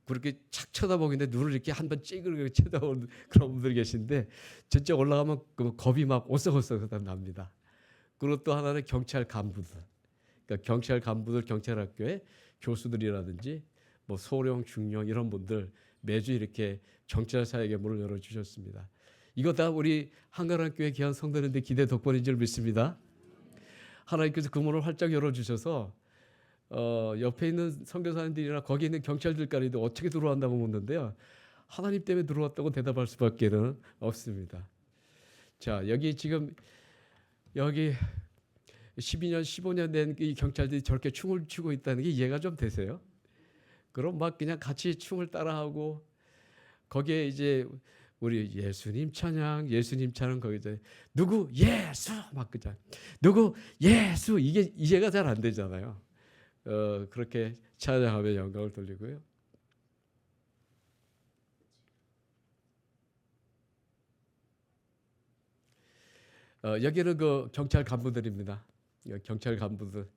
그렇게 착 쳐다보는데 눈을 이렇게 한번 찌그르게 쳐다보는 그런 분들이 계신데 진짜 올라가면 겁이 막 오싹오싹 납니다. 그리고 또 하나는 경찰 간부들, 그러니까 경찰 간부들 경찰학교의 교수들이라든지 뭐 소령, 중령 이런 분들 매주 이렇게 경찰 사역의 문을 열어주셨습니다. 이거 다 우리 한가람 교회 귀한 성도님들 기대 덕분인 줄 믿습니다. 하나님께서 그 문을 활짝 열어주셔서 옆에 있는 선교사님들이나 거기 있는 경찰들까지도 어떻게 들어왔다고 묻는데요. 하나님 때문에 들어왔다고 대답할 수밖에는 없습니다. 자, 여기 지금 여기 12년, 15년 된 이 경찰들이 저렇게 춤을 추고 있다는 게 이해가 좀 되세요? 그럼 막 그냥 같이 춤을 따라하고 거기에 이제 우리 예수님 찬양, 예수님 찬양 거기서 누구 예수 막 그죠. 누구 예수 이게 이해가 잘 안 되잖아요. 그렇게 찬양하며 영광을 돌리고요. 여기는 그 경찰 간부들입니다. 경찰 간부들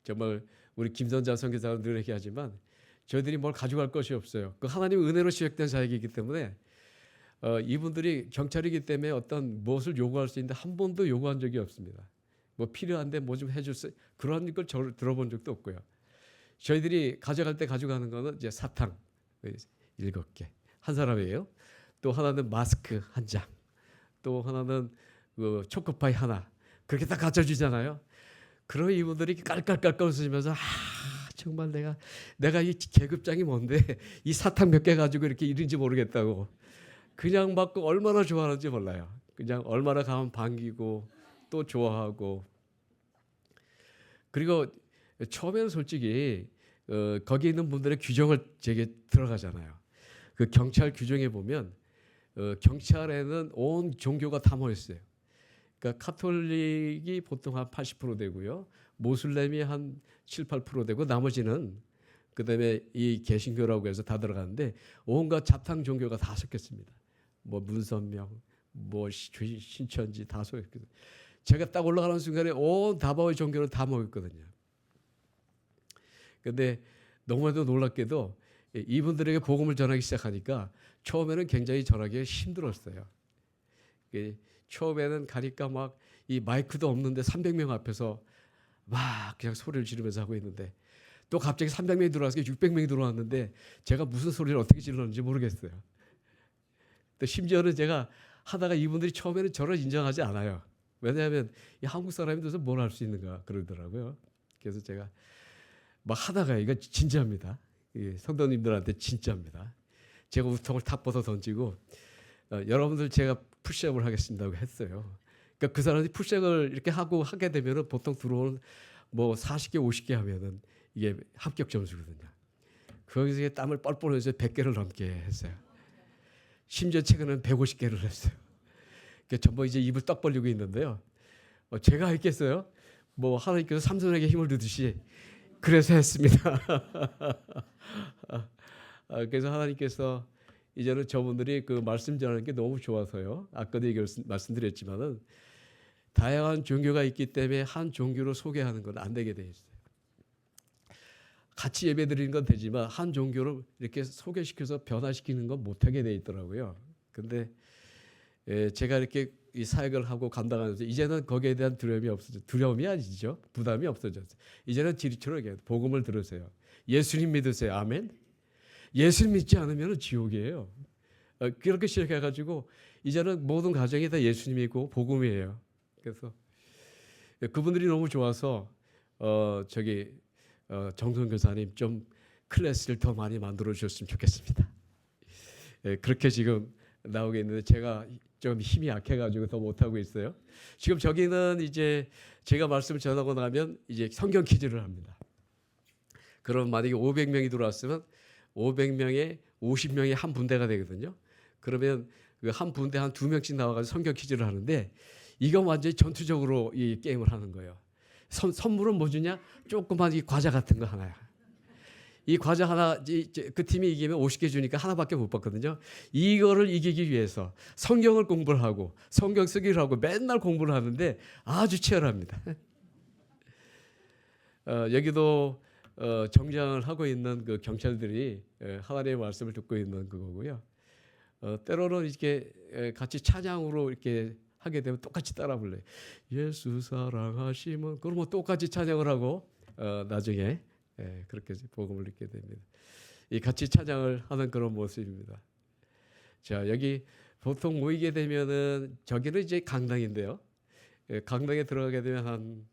정말 우리 김선자 선교사는 늘 얘기하지만 저희들이 뭘 가져갈 것이 없어요. 그 하나님의 은혜로 시작된 사역이기 때문에 이분들이 경찰이기 때문에 어떤 무엇을 요구할 수 있는데 한 번도 요구한 적이 없습니다. 뭐 필요한데 뭐 좀 해줄 그런 걸 들어본 적도 없고요. 저희들이 가져갈 때 가져가는 거는 이제 사탕 7개 한 사람이에요. 또 하나는 마스크 한 장, 또 하나는 그 초코파이 하나 그렇게 딱 갖춰주잖아요. 그럼 이분들이 깔깔깔깔 웃으면서 정말 내가 이 계급장이 뭔데 이 사탕 몇 개 가지고 이렇게 이런지 모르겠다고 그냥 받고 얼마나 좋아하는지 몰라요. 그냥 얼마나 가면 반기고 또 좋아하고. 그리고 처음에는 솔직히 거기 있는 분들의 규정을 제게 들어가잖아요. 그 경찰 규정에 보면 경찰에는 온 종교가 다 모였어요. 그러니까 카톨릭이 보통 한 80% 되고요. 모슬렘이 한 7, 8% 되고 나머지는 그다음에 이 개신교라고 해서 다 들어가는데 온갖 자탕 종교가 다 섞였습니다. 뭐 문선명, 뭐 신천지 다 섞였거든요. 제가 딱 올라가는 순간에 온 다바오의 종교는 다 모였거든요. 근데 너무나도 놀랍게도 이분들에게 복음을 전하기 시작하니까 처음에는 굉장히 전하기 힘들었어요. 처음에는 가니까 막 이 마이크도 없는데 300명 앞에서 막 그냥 소리를 지르면서 하고 있는데 또 갑자기 300명이 들어와서 600명이 들어왔는데 제가 무슨 소리를 어떻게 질렀는지 모르겠어요. 또 심지어는 제가 하다가 이분들이 처음에는 저를 인정하지 않아요. 왜냐하면 이 한국 사람이 돼서 뭘 할 수 있는가 그러더라고요. 그래서 제가 막 하다가 이거 진짜입니다. 성도님들한테 진짜입니다. 제가 우통을 탁 벗어 던지고 여러분들 제가 푸시업을 하겠습니다고 했어요. 그러니까 그 사람이 푸시업을 이렇게 하게 되면은 보통 들어오는 뭐 40개, 50개 하면은 이게 합격 점수거든요. 거기서 땀을 뻘뻘 흘려서 100개를 넘게 했어요. 심지어 최근에는 150개를 했어요. 그러니까 전부 이제 입을 떡 벌리고 있는데요. 제가 했겠어요? 뭐 하나님께서 삼손에게 힘을 주듯이 그래서 했습니다. 그래서 하나님께서 이제는 저분들이 그 말씀 전하는 게 너무 좋아서요. 아까도 말씀드렸지만은 다양한 종교가 있기 때문에 한 종교로 소개하는 건 안 되게 돼 있어요. 같이 예배 드리는 건 되지만 한 종교를 이렇게 소개시켜서 변화시키는 건 못하게 돼 있더라고요. 근데 제가 이렇게 이 사역을 하고 감당하면서 이제는 거기에 대한 두려움이 없어졌어요. 두려움이 아니죠. 부담이 없어졌어요. 이제는 지리처럼 얘기해요. 복음을 들으세요. 예수님 믿으세요. 아멘. 예수 믿지 않으면 지옥이에요. 그렇게 시작해가지고 이제는 모든 가정이 다 예수님이고 복음이에요. 그래서 그분들이 너무 좋아서 정선 교사님 좀 클래스를 더 많이 만들어 주셨으면 좋겠습니다. 그렇게 지금 나오게 있는데 제가 좀 힘이 약해가지고 더 못하고 있어요. 지금 저기는 이제 제가 말씀을 전하고 나면 이제 성경 퀴즈를 합니다. 그럼 만약에 500명이 들어왔으면 500명에 50명이 한 분대가 되거든요. 그러면 그 한 분대 한 2명씩 나와가지고 성경 퀴즈를 하는데 이건 완전히 전투적으로 이 게임을 하는 거예요. 선물은 뭐 주냐? 조그만 이 과자 같은 거 하나야. 이 과자 하나 그 팀이 이기면 50개 주니까 하나밖에 못 받거든요. 이거를 이기기 위해서 성경을 공부를 하고 성경 쓰기를 하고 맨날 공부를 하는데 아주 치열합니다. 여기도 정장을 하고 있는 그 경찰들이 하나님의 말씀을 듣고 있는 그거고요. 때로는 이렇게 같이 찬양으로 이렇게 하게 되면 똑같이 따라 불러요. 예수 사랑하시면 그러면 똑같이 찬양을 하고 나중에 그렇게 복음을 읽게 됩니다. 이 같이 찬양을 하는 그런 모습입니다. 자, 여기 보통 모이게 되면은 저기는 이제 강당인데요. 강당에 들어가게 되면 한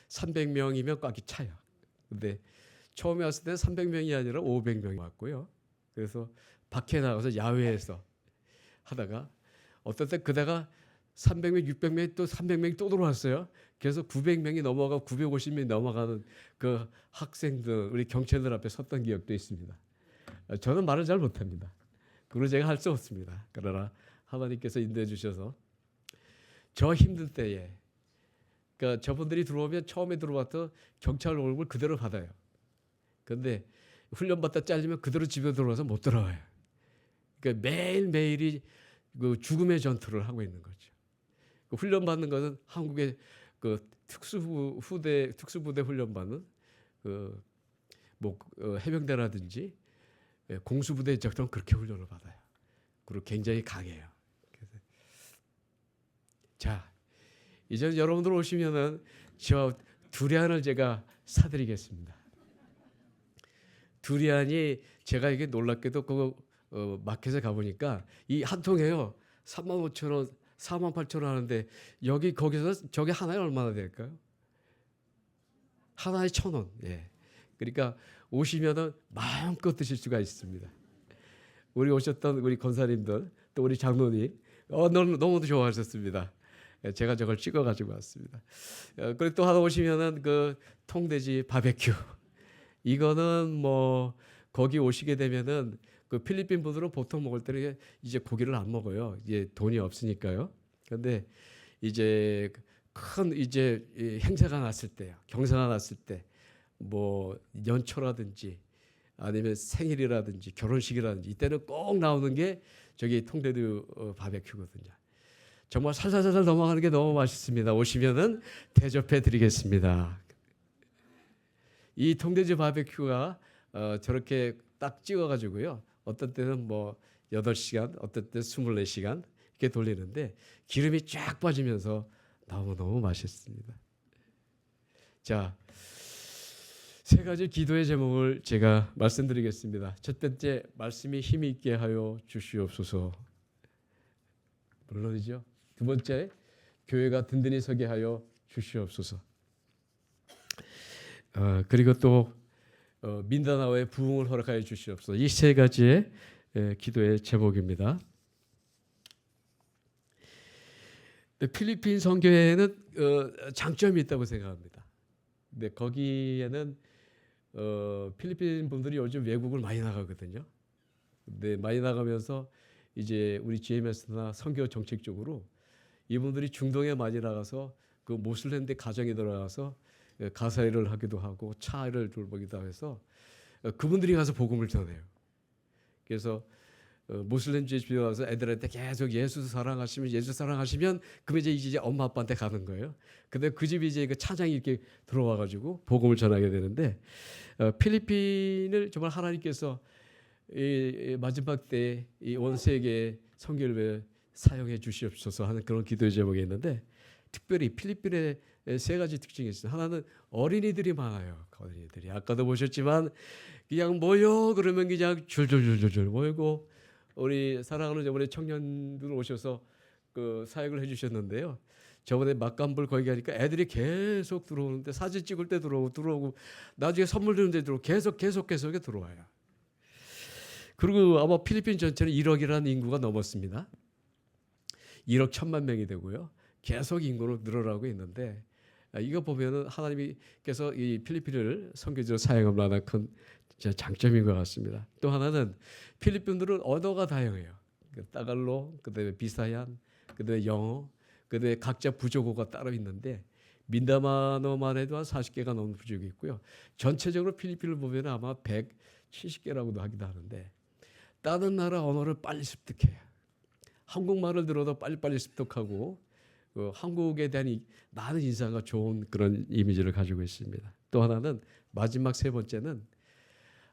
300명이면 꽉이 차요. 근데 처음에 왔을 때는 300명이 아니라 500명이 왔고요. 그래서 밖에 나가서 야외에서 하다가 어떤 때 그다가 300명, 600명이 또 300명이 또 들어왔어요. 그래서 900명이 넘어가고 950명이 넘어가는 그 학생들, 우리 경찰들 앞에 섰던 기억도 있습니다. 저는 말을 잘 못합니다. 그걸 제가 할 수 없습니다. 그러나 하나님께서 인도해 주셔서 저 힘든 때에, 그러니까 저분들이 들어오면 처음에 들어왔던 경찰 월급을 그대로 받아요. 그런데 훈련 받다 잘리면 그대로 집에 들어와서 못 돌아와요. 그러니까 매일 매일이 그 죽음의 전투를 하고 있는 거죠. 그 훈련 받는 것은 한국의 그 특수부대 훈련 받는 그 뭐 해병대라든지 공수부대 적들은 그렇게 훈련을 받아요. 그리고 굉장히 강해요. 자, 이제 여러분들 오시면은 저 두리안을 제가 사드리겠습니다. 두리안이 제가 이게 놀랍게도 그 마켓에 가보니까 이 한 통에요 35,000원, 48,000원 하는데 여기 거기서 저게 하나에 얼마나 될까요? 하나에 1,000원. 예. 그러니까 오시면은 마음껏 드실 수가 있습니다. 우리 오셨던 우리 권사님들 또 우리 장로님 너무 좋아하셨습니다. 제가 저걸 찍어가지고 왔습니다. 그리고 또 하나 오시면은 그 통돼지 바베큐. 이거는 뭐 거기 오시게 되면은 그 필리핀 분들은 보통 먹을 때는 이제 고기를 안 먹어요. 이제 돈이 없으니까요. 그런데 이제 큰 이제 행사가 났을 때요, 경사가 났을 때, 뭐 연초라든지 아니면 생일이라든지 결혼식이라든지 이때는 꼭 나오는 게 저기 통돼지 바베큐거든요. 정말 살살살살 넘어가는 게 너무 맛있습니다. 오시면은 대접해 드리겠습니다. 이 통돼지 바베큐가 저렇게 딱 찍어가지고요. 어떤 때는 뭐 8시간, 어떤 때 24시간 이렇게 돌리는데 기름이 쫙 빠지면서 너무너무 맛있습니다. 자, 세 가지 기도의 제목을 제가 말씀드리겠습니다. 첫 번째, 말씀이 힘이 있게 하여 주시옵소서. 물론이죠. 두 번째, 교회가 든든히 서게 하여 주시옵소서. 그리고 또 민다나오의 부흥을 허락하여 주시옵소서. 이 세 가지의 기도의 제목입니다. 필리핀 선교회에는 장점이 있다고 생각합니다. 근데 거기에는 필리핀 분들이 요즘 외국을 많이 나가거든요. 근데 많이 나가면서 이제 우리 GMS나 선교 정책 쪽으로 이분들이 중동에 많이 나가서 그 모슬렘대 가정에 들어가서 가사 일을 하기도 하고 차 일을 돌보기도 해서 그분들이 가서 복음을 전해요. 그래서 모슬렘주의 집에 와서 애들한테 계속 예수 사랑하시면 그럼 이제 엄마 아빠한테 가는 거예요. 근데 그 집이 이제 그 차장이 이렇게 들어와 가지고 복음을 전하게 되는데 필리핀을 정말 하나님께서 이 마지막 때 이 온 세계 선교를 사용해 주시옵소서 하는 그런 기도의 제목이 있는데 특별히 필리핀의 세 가지 특징이 있어요. 하나는 어린이들이 많아요. 어린이들이 아까도 보셨지만 그냥 모여 그러면 그냥 줄줄줄줄 모이고 우리 사랑하는 저번에 청년들 오셔서 그 사역을 해주셨는데요. 저번에 막간불 거기 가니까 애들이 계속 들어오는데 사진 찍을 때 들어오고 나중에 선물 주는데 들어오고 계속 들어와요. 그리고 아마 필리핀 전체는 1억이라는 인구가 넘었습니다. 1억 1,000만 명이 되고요. 계속 인구로 늘어나고 있는데 이거 보면은 하나님께서 이 필리핀을 선교지로 사용함으로 하나 큰 장점인 것 같습니다. 또 하나는 필리핀들은 언어가 다양해요. 따갈로, 그다음에 비사얀, 그다음에 영어, 그다음에 각자 부족어가 따로 있는데 민다나오만 해도 한 40개가 넘는 부족이 있고요. 전체적으로 필리핀을 보면 아마 170개라고도 하기도 하는데 다른 나라 언어를 빨리 습득해요. 한국말을 들어도 빨리빨리 습득하고 한국에 대한 많은 인상과 좋은 그런 이미지를 가지고 있습니다. 또 하나는 마지막 세 번째는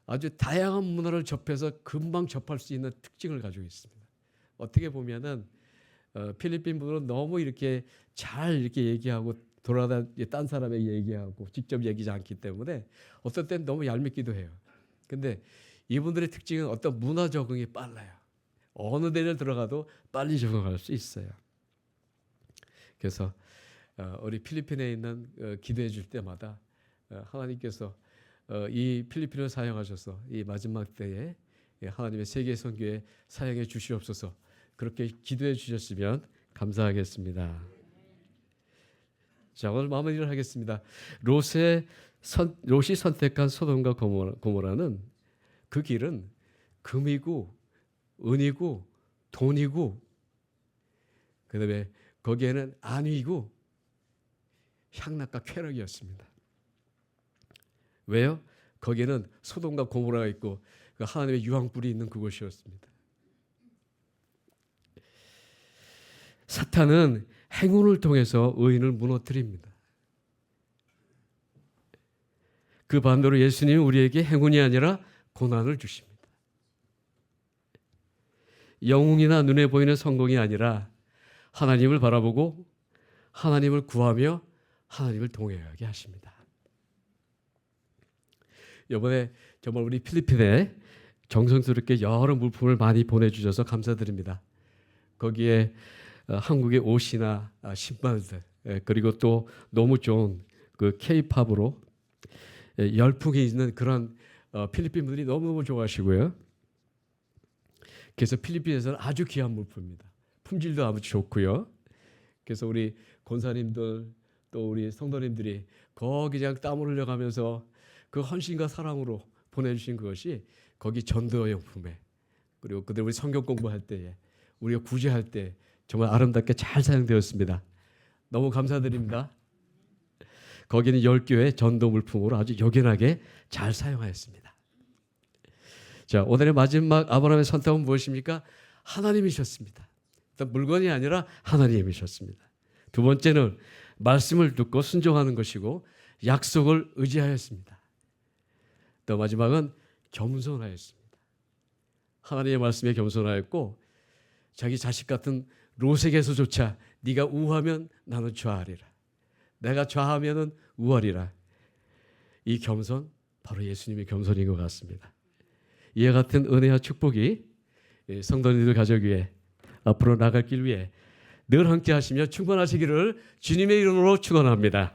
아주 다양한 문화를 접해서 금방 접할 수 있는 특징을 가지고 있습니다. 어떻게 보면은 필리핀 분들은 너무 이렇게 잘 이렇게 얘기하고 딴 사람에게 얘기하고 직접 얘기하지 않기 때문에 어떤 때는 너무 얄밉기도 해요. 근데 이분들의 특징은 어떤 문화 적응이 빨라요. 어느 데를 들어가도 빨리 적응할 수 있어요. 그래서 우리 필리핀에 있는 기도해 줄 때마다 하나님께서 이 필리핀을 사용하셔서 이 마지막 때에 하나님의 세계 선교에 사용해 주시옵소서. 그렇게 기도해 주셨으면 감사하겠습니다. 자, 오늘 마무리를 하겠습니다. 롯이 선택한 소돔과 고모라는 그 길은 금이고 은이고 돈이고 그다음에 거기에는 안위고 향락과 쾌락이었습니다. 왜요? 거기에는 소돔과 고모라가 있고 그 하나님의 유황불이 있는 그곳이었습니다. 사탄은 행운을 통해서 의인을 무너뜨립니다. 그 반대로 예수님은 우리에게 행운이 아니라 고난을 주십니다. 영웅이나 눈에 보이는 성공이 아니라 하나님을 바라보고 하나님을 구하며 하나님을 동행하게 하십니다. 이번에 정말 우리 필리핀에 정성스럽게 여러 물품을 많이 보내주셔서 감사드립니다. 거기에 한국의 옷이나 신발들 그리고 또 너무 좋은 그 K-팝으로 열풍이 있는 그런 필리핀 분들이 너무너무 좋아하시고요. 그래서 필리핀에서는 아주 귀한 물품입니다. 품질도 아주 좋고요. 그래서 우리 권사님들 또 우리 성도님들이 거기 그냥 땀을 흘려가면서 그 헌신과 사랑으로 보내주신 그것이 거기 전도용품에 그리고 그들 우리 성경 공부할 때에 우리가 구제할 때 정말 아름답게 잘 사용되었습니다. 너무 감사드립니다. 거기는 10교회 전도 물품으로 아주 요긴하게 잘 사용하였습니다. 자, 오늘의 마지막 아브라함의 선택은 무엇입니까? 하나님이셨습니다. 일단 물건이 아니라 하나님이셨습니다. 두 번째는 말씀을 듣고 순종하는 것이고 약속을 의지하였습니다. 또 마지막은 겸손하였습니다. 하나님의 말씀에 겸손하였고 자기 자식 같은 롯에게서조차 네가 우하면 나는 좌하리라. 내가 좌하면은 우하리라. 이 겸손 바로 예수님의 겸손인 것 같습니다. 이와 같은 은혜와 축복이 성도님들 가족 위에 앞으로 나갈 길 위에 늘 함께 하시며 충만하시기를 주님의 이름으로 축원합니다.